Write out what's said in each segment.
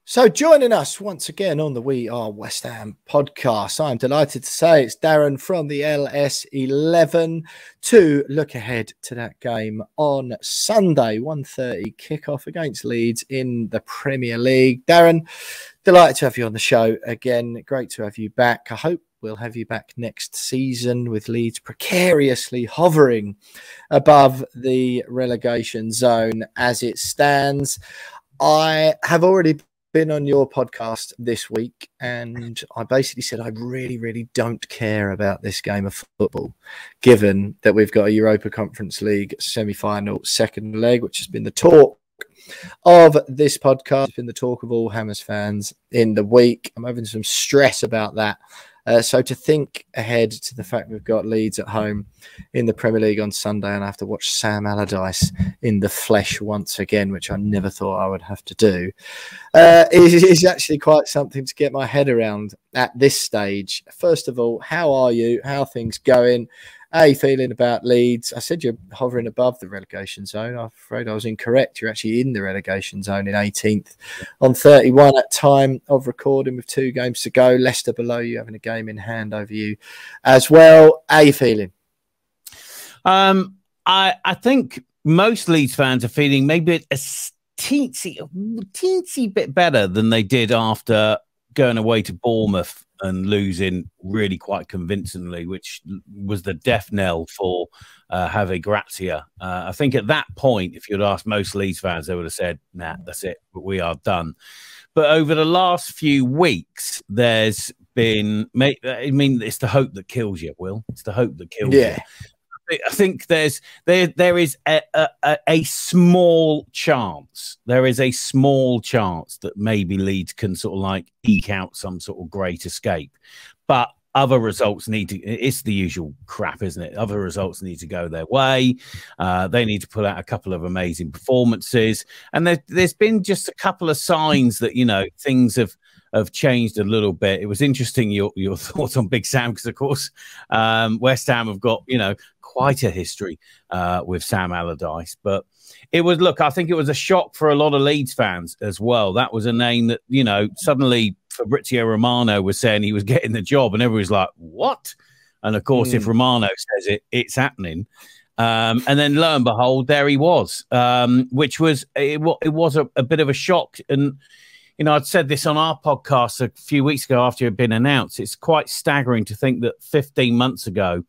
So joining us once again on the We Are West Ham podcast, I'm delighted to say it's Darren from the LS11 to look ahead to that game on Sunday, 1:30 kickoff against Leeds in the Premier League. Darren, delighted to have you on the show again. Great to have you back. I hope we'll have you back next season with Leeds precariously hovering above the relegation zone as it stands. I have already been on your podcast this week and I basically said I really don't care about this game of football, given that we've got a Europa Conference League semi-final second leg, which has been the talk of this podcast, been the talk of all Hammers fans in the week. I'm having some stress about that. So to think ahead to the fact we've got Leeds at home in the Premier League on Sunday and I have to watch Sam Allardyce in the flesh once again, which I never thought I would have to do, is actually quite something to get my head around at this stage. First of all, how are you? How are things going? How are you feeling about Leeds? I said you're hovering above the relegation zone. I'm afraid I was incorrect. You're actually in the relegation zone in 18th on 31 at time of recording with 2 games to go. Leicester below you, having a game in hand over you as well. How are you feeling? I think most Leeds fans are feeling maybe a teensy bit better than they did after going away to Bournemouth and losing really quite convincingly, which was the death knell for Javi Gracia. I think at that point, if you'd asked most Leeds fans, they would have said, nah, that's it, we are done. But over the last few weeks, there's been, I mean, it's the hope that kills you, Will. It's the hope that kills you. I think there is a small chance. There is a small chance that maybe Leeds can sort of like eke out some sort of great escape, but other results need to. It's the usual crap, isn't it? Other results need to go their way. They need to pull out a couple of amazing performances, and there's been just a couple of signs that things have changed a little bit. It was interesting your thoughts on Big Sam, because of course West Ham have got quite a history with Sam Allardyce, but it was, look, I think it was a shock for a lot of Leeds fans as well. That was a name that suddenly Fabrizio Romano was saying he was getting the job, and everybody's like, what? And of course if Romano says it, it's happening. And then lo and behold, there he was, which was it was a bit of a shock. And I'd said this on our podcast a few weeks ago after it had been announced. It's quite staggering to think that 15 months ago,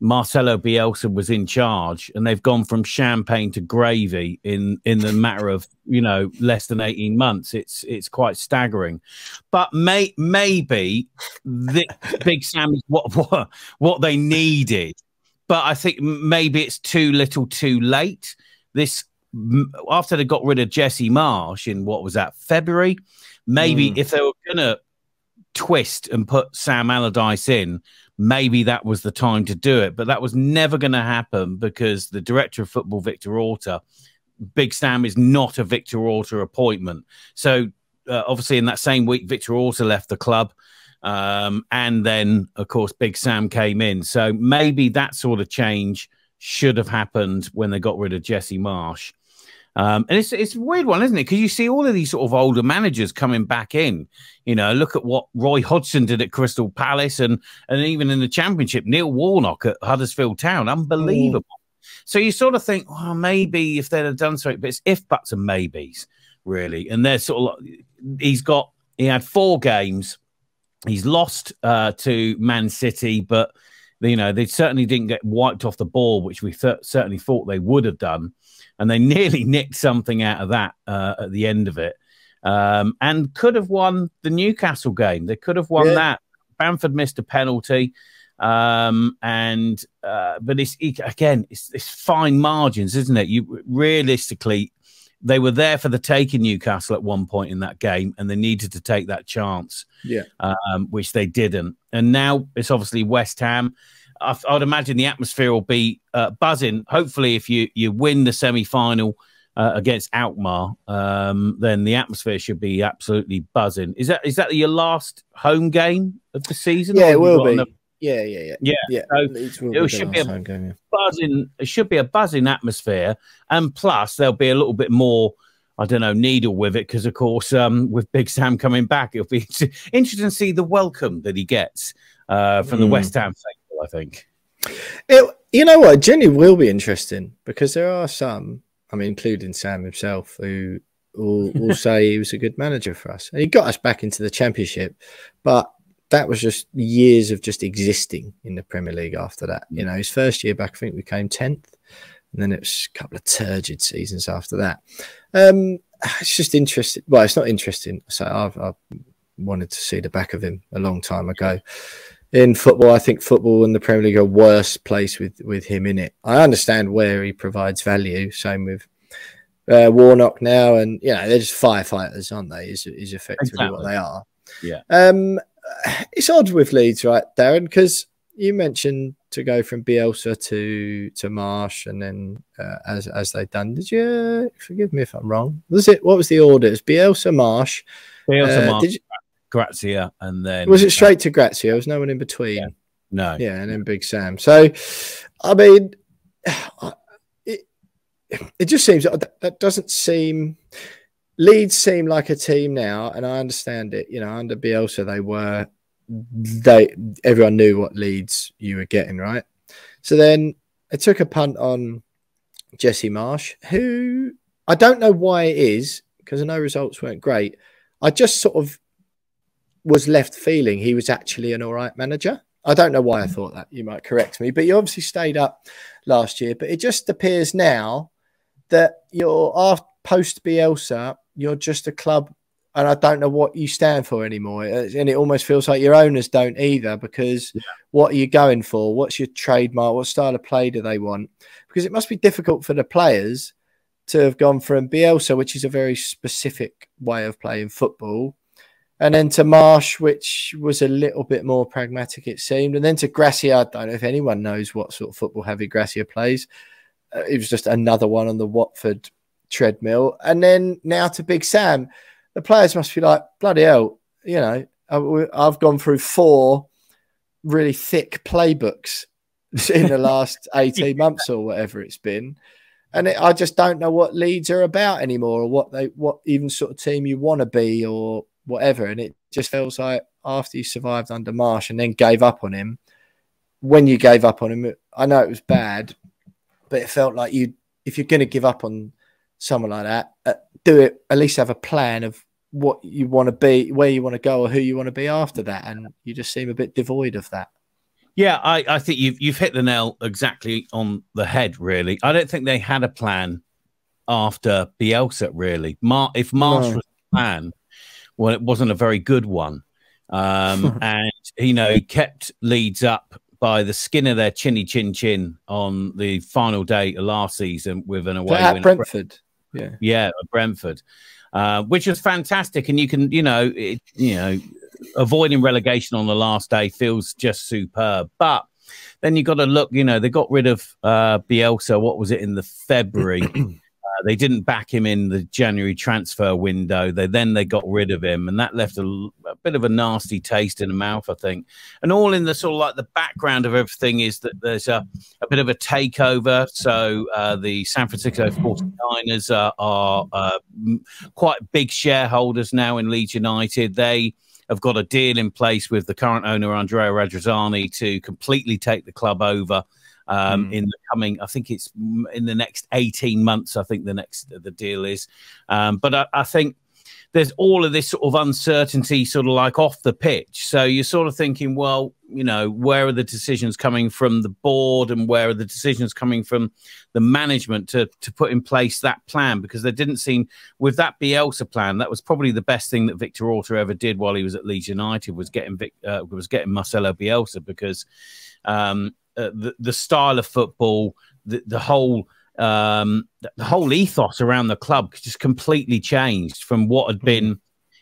Marcelo Bielsa was in charge, and they've gone from champagne to gravy in the matter of less than 18 months. It's quite staggering. But maybe the Big Sam is what they needed. But I think maybe it's too little, too late. After they got rid of Jesse Marsh in February, maybe if they were gonna twist and put Sam Allardyce in, maybe that was the time to do it. But that was never going to happen because the director of football, Victor Orta, Big Sam is not a Victor Orta appointment. So obviously in that same week, Victor Orta left the club. And then, of course, Big Sam came in. So maybe that sort of change should have happened when they got rid of Jesse Marsh. And it's a weird one, isn't it? Because you see all of these sort of older managers coming back in. Look at what Roy Hodgson did at Crystal Palace, and even in the Championship, Neil Warnock at Huddersfield Town. Unbelievable. So you sort of think, well, maybe if they'd have done something, but it's if, buts, and maybes, really. And they're sort of he had 4 games. He's lost to Man City, but they certainly didn't get wiped off the ball, which we certainly thought they would have done. And they nearly nicked something out of that at the end of it, and could have won the Newcastle game. They could have won that. Bamford missed a penalty, but it's fine margins, isn't it? Realistically, they were there for the taking, Newcastle, at one point in that game, and they needed to take that chance, which they didn't. And now it's obviously West Ham. I would imagine the atmosphere will be buzzing. Hopefully, if you win the semi-final against Alkmaar, then the atmosphere should be absolutely buzzing. Is that your last home game of the season? Yeah, it will be. Yeah. So it should be buzzing. It should be a buzzing atmosphere, and plus there'll be a little bit more I don't know, needle with it, because of course, with Big Sam coming back, it'll be interesting to see the welcome that he gets from the West Ham faithful, I think. You know what? It genuinely will be interesting, because there are some, I mean, including Sam himself, who will say he was a good manager for us. And he got us back into the Championship, but that was just years of just existing in the Premier League after that. You know, his first year back, I think we came 10th. And then it was a couple of turgid seasons after that. It's just interesting. Well, it's not interesting. So I wanted to see the back of him a long time ago. In football, I think football and the Premier League are worse place with him in it. I understand where he provides value. Same with Warnock now. And, you know, they're just firefighters, aren't they? Is effectively what they are. Yeah. It's odd with Leeds, right, Darren? Because you mentioned to go from Bielsa to Marsh, and then as they've done. Did you, forgive me if I'm wrong? What was the order? It was Bielsa, Marsh, Marsh, Grazia, and then was it straight to Grazia? There was no one in between. Yeah. No. Yeah, and then Big Sam. So, I mean, it just seems that doesn't seem. Leeds seem like a team now, and I understand it. You know, under Bielsa, everyone knew what Leeds you were getting, right? So then I took a punt on Jesse Marsh, who I don't know why it is, because I know results weren't great. I just sort of was left feeling he was actually an all right manager. I don't know why I thought that. You might correct me, but you obviously stayed up last year. But it just appears now that you're post Bielsa, you're just a club. And I don't know what you stand for anymore. And it almost feels like your owners don't either, because what are you going for? What's your trademark? What style of play do they want? Because it must be difficult for the players to have gone from Bielsa, which is a very specific way of playing football, and then to Marsh, which was a little bit more pragmatic, it seemed. And then to Grazia, I don't know if anyone knows what sort of football Javi Grazia plays. It was just another one on the Watford treadmill. And then now to Big Sam. The players must be like, bloody hell, you know, I've gone through 4 really thick playbooks in the last 18 months or whatever it's been. And I just don't know what Leeds are about anymore, or what even sort of team you want to be or whatever. And it just feels like after you survived under Marsh and then gave up on him, when you gave up on him, I know it was bad, but it felt like if you're going to give up on someone like that, do it, at least have a plan of what you want to be, where you want to go, or who you want to be after that. And you just seem a bit devoid of that. Yeah, I think you've hit the nail exactly on the head, really. I don't think they had a plan after Bielsa, really. If Marsh was the plan, well, it wasn't a very good one. And, you know, he kept Leeds up by the skin of their chinny chin on the final day of last season with an away win at Brentford. Yeah, Brentford, which was fantastic. And you can, avoiding relegation on the last day feels just superb. But then you got to look, you know, they got rid of Bielsa. What was it, in the February? They didn't back him in the January transfer window. They got rid of him, and that left a bit of a nasty taste in the mouth, I think. And all in the sort of like the background of everything is that there's a bit of a takeover. So the San Francisco 49ers are quite big shareholders now in Leeds United. They have got a deal in place with the current owner, Andrea Radrizzani, to completely take the club over. In the coming, I think it's in the next 18 months, I think the deal is. But I think there's all of this sort of uncertainty sort of like off the pitch. So you're sort of thinking, well, you know, where are the decisions coming from the board, and where are the decisions coming from the management to put in place that plan? Because there didn't seem, with that Bielsa plan, that was probably the best thing that Victor Orta ever did while he was at Leeds United, was getting Marcelo Bielsa, because the style of football, the whole ethos around the club just completely changed from what had been,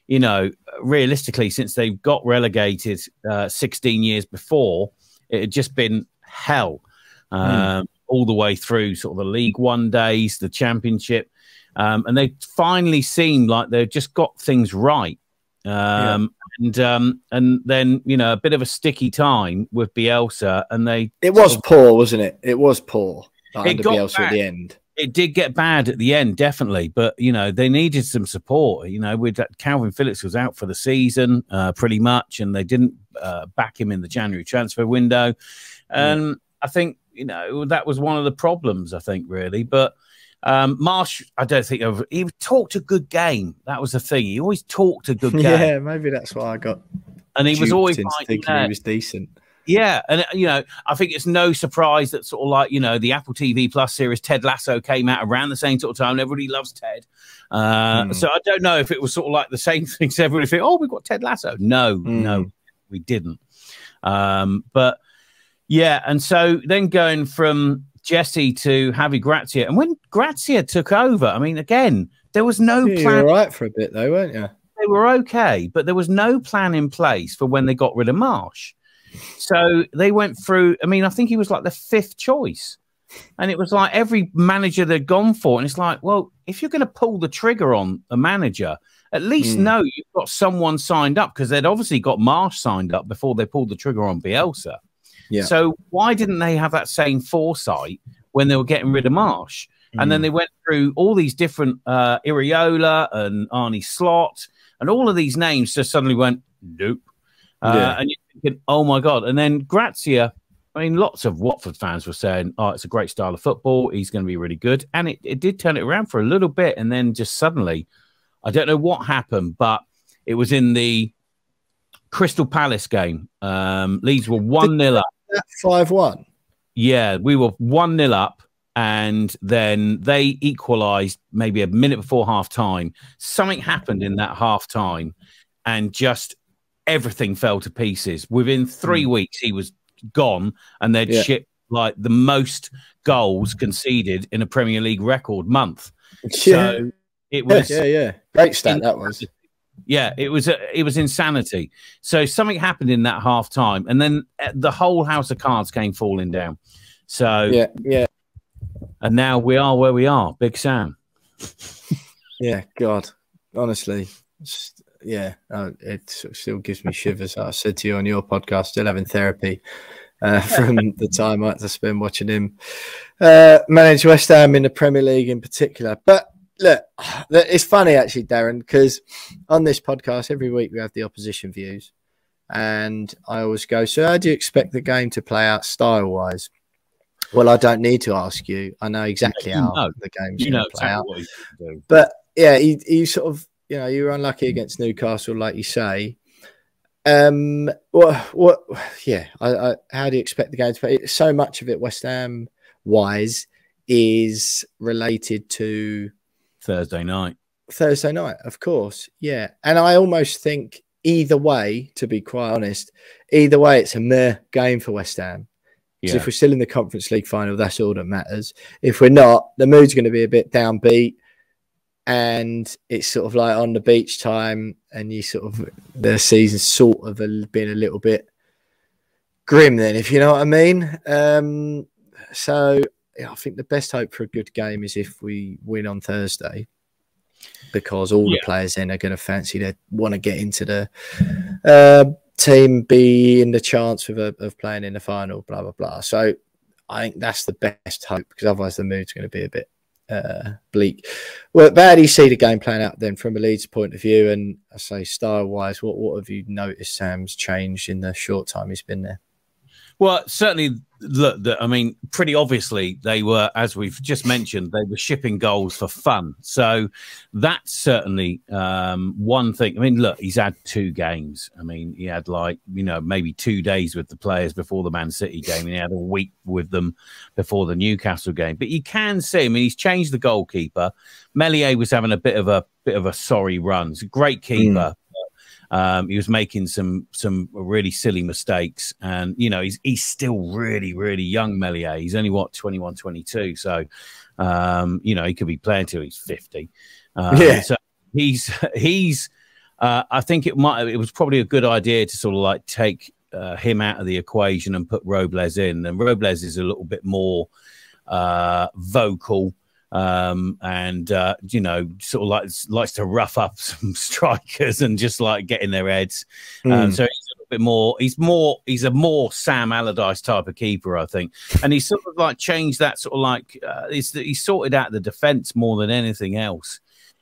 you know, realistically, since they got relegated 16 years before. It had just been hell all the way through sort of the League One days, the Championship, and they finally seemed like they've just got things right. And then, you know, a bit of a sticky time with Bielsa, and it was poor, wasn't it? It was poor. It got Bielsa back, at the end. It did get bad at the end, definitely. But, you know, they needed some support. You know, with that, Calvin Phillips was out for the season pretty much, and they didn't back him in the January transfer window. And I think, you know, that was one of the problems, I think, really. But Marsh, I don't think he talked a good game. That was the thing. He always talked a good game. Yeah, maybe that's why I got. And he was always like, thinking he was decent. Yeah, and you know, I think it's no surprise that sort of like, you know, the Apple TV Plus series Ted Lasso came out around the same sort of time, and everybody loves Ted. So I don't know if it was sort of like the same thing. So everybody think, oh, we've got Ted Lasso. No, we didn't. But yeah, and so then going from Jesse to Javi Gracia, and when Gracia took over, I mean, again, there was no plan. You were all right for a bit though, weren't you? They were okay, but there was no plan in place for when they got rid of Marsh. So they went through, I mean, I think he was like the 5th choice. And it was like every manager they'd gone for. And it's like, well, if you're going to pull the trigger on a manager, at least know you've got someone signed up, because they'd obviously got Marsh signed up before they pulled the trigger on Bielsa. Yeah. So why didn't they have that same foresight when they were getting rid of Marsh? And then they went through all these different Iriola and Arnie Slot, and all of these names just suddenly went, nope. And you're thinking, oh my God. And then Gracia, I mean, lots of Watford fans were saying, oh, it's a great style of football. He's going to be really good. And it did turn it around for a little bit. And then just suddenly, I don't know what happened, but it was in the Crystal Palace game. Leeds were 1-0 up. 5-1? Yeah, we were 1-0 up. And then they equalised maybe a minute before half-time. Something happened in that half-time, and just everything fell to pieces. Within 3 weeks, he was gone, and they'd shipped like the most goals conceded in a Premier League record month. So it was great stat that was. Yeah, it was insanity. So something happened in that half time, and then the whole house of cards came falling down. So and now we are where we are. Big Sam. Yeah, God, honestly. It still gives me shivers. I said to you on your podcast, still having therapy from the time I had to spend watching him manage West Ham in the Premier League in particular. But look, it's funny actually, Darren, because on this podcast every week we have the opposition views, and I always go, so how do you expect the game to play out style-wise? Well, I don't need to ask you. I know exactly how the game's going to play out. But yeah, he sort of, you know, you were unlucky against Newcastle, like you say. How do you expect the game to play? So much of it, West Ham wise, is related to Thursday night. Of course, yeah. And I almost think either way, to be quite honest, either way, it's a meh game for West Ham. Because if we're still in the Conference League final, that's all that matters. If we're not, the mood's going to be a bit downbeat. And it's sort of like on the beach time, and you sort of, the season's sort of been a little bit grim then, if you know what I mean. So yeah, I think the best hope for a good game is if we win on Thursday, because all the players then are going to fancy, they want to get into the team, be in the chance of playing in the final, blah, blah, blah. So I think that's the best hope, because otherwise the mood's going to be a bit bleak. Well, how do you see the game playing out then from a Leeds point of view? And I say style-wise, what have you noticed Sam's changed in the short time he's been there? Well, certainly, look, I mean, pretty obviously they were, as we've just mentioned, they were shipping goals for fun. So that's certainly one thing. I mean, look, he's had 2 games. I mean, he had like, you know, maybe 2 days with the players before the Man City game, and he had a week with them before the Newcastle game. But you can see, I mean, he's changed the goalkeeper. Meslier was having a bit of a sorry run. He's a great keeper. He was making some really silly mistakes, and you know he's still really, really young. Meslier, he's only what 21, 22, so you know he could be playing till he's 50. So he's I think it was probably a good idea to sort of like take him out of the equation and put Robles in. And Robles is a little bit more vocal. And you know, sort of likes to rough up some strikers and just like get in their heads. So he's a little bit more. He's a more Sam Allardyce type of keeper, I think. And he's sort of like changed that sort of like he's sorted out the defence more than anything else.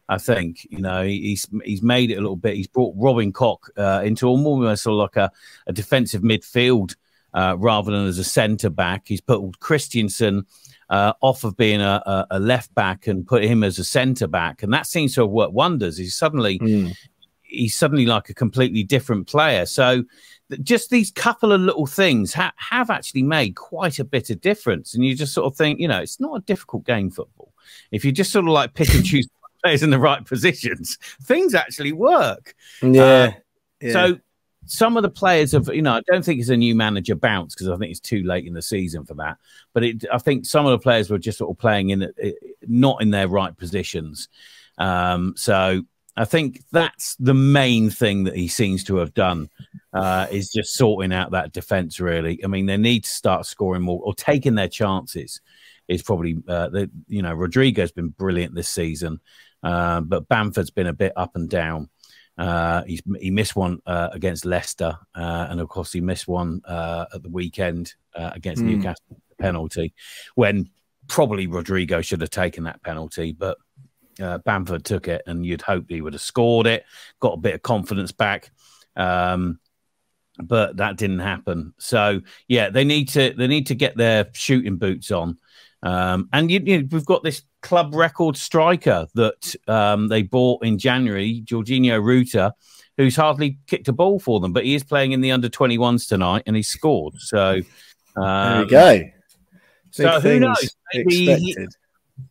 I think, you know, he's made it a little bit. He's brought Robin Koch into almost sort of like a defensive midfield rather than as a centre back. He's put Christensen off of being a left back and put him as a centre back, and that seems to have worked wonders. He's suddenly like a completely different player. So just these couple of little things have actually made quite a bit of difference. And you just sort of think, you know, it's not a difficult game, football. If you just sort of like pick and choose players in the right positions, things actually work. Yeah. So some of the players have, you know, I don't think it's a new manager bounce because I think it's too late in the season for that. But I think some of the players were just sort of playing not in their right positions. So I think that's the main thing that he seems to have done is just sorting out that defence, really. I mean, they need to start scoring more or taking their chances. Is probably, you know, Rodrigo's been brilliant this season, but Bamford's been a bit up and down. He missed one against Leicester, and of course he missed one at the weekend against Newcastle, penalty, when probably Rodrigo should have taken that penalty, but Bamford took it, and you'd hope he would have scored it, got a bit of confidence back. But that didn't happen. So yeah, they need to get their shooting boots on. And you know, we've got this club record striker that they bought in January, Jorginho Ruta, who's hardly kicked a ball for them, but he is playing in the under-21s tonight, and he scored. So there we go. So who knows? Maybe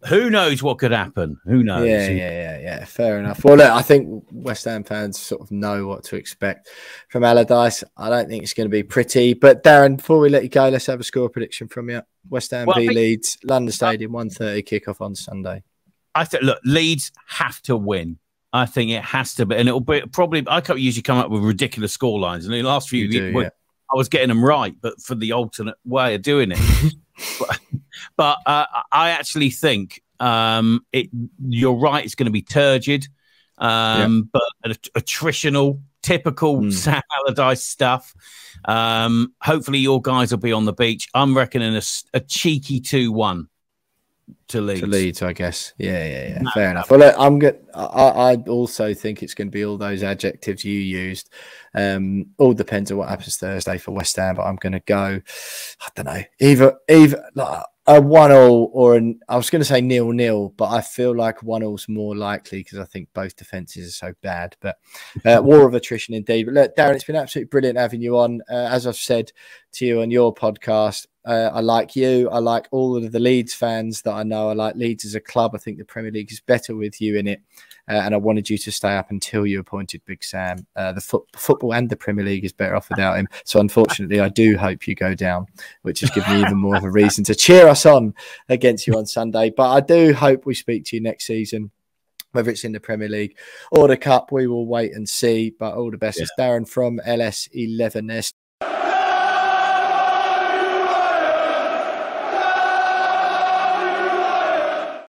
who knows what could happen? Who knows? Yeah. Fair enough. Well, look, I think West Ham fans sort of know what to expect from Allardyce. I don't think it's going to be pretty. But Darren, before we let you go, let's have a score prediction from you. West Ham v Leeds, London Stadium, 1:30 kickoff on Sunday. I think, look, Leeds have to win. I think it has to be, and it'll be probably. I can't usually come up with ridiculous score lines, and in the last few years, I was getting them right, but for the alternate way of doing it. But I actually think you're right. It's going to be turgid, but attritional, typical Sam Allardyce stuff. Hopefully, your guys will be on the beach. I'm reckoning a cheeky 2-1 to Leeds. To Leeds, I guess. Yeah. Fair enough. Well, look, I'm good. I also think it's going to be all those adjectives you used. All depends on what happens Thursday for West Ham, but I'm going to go. I don't know, either like a 1-1 or I was going to say 0-0, but I feel like 1-0's more likely because I think both defences are so bad. But war of attrition indeed. But look, Darren, it's been absolutely brilliant having you on. As I've said to you on your podcast, I like you. I like all of the Leeds fans that I know. I like Leeds as a club. I think the Premier League is better with you in it. And I wanted you to stay up until you appointed Big Sam. The football and the Premier League is better off without him. So unfortunately, I do hope you go down, which has given me even more of a reason to cheer us on against you on Sunday. But I do hope we speak to you next season, whether it's in the Premier League or the Cup. We will wait and see. But all the best. It's Darren from LS11.